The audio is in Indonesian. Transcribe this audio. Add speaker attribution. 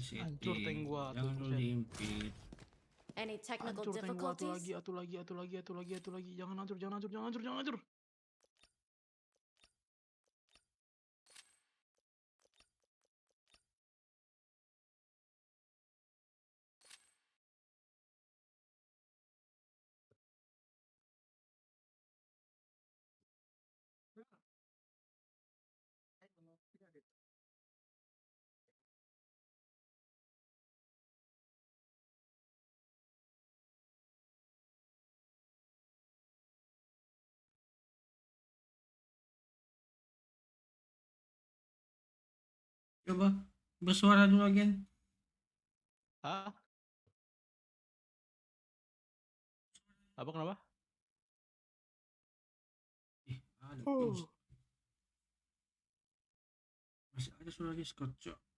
Speaker 1: Hancur tank
Speaker 2: setting,
Speaker 1: gua tuh,
Speaker 2: jangan lu
Speaker 1: buset.
Speaker 2: diimpit.
Speaker 3: Any technical
Speaker 1: Hancur tank gua, atuh
Speaker 3: difficulties?
Speaker 1: lagi. Jangan hancur.
Speaker 2: Coba bersuara dulu again.
Speaker 1: Hah? Apa kenapa?
Speaker 2: Ada terus. Masih ada suara Discord, Cok.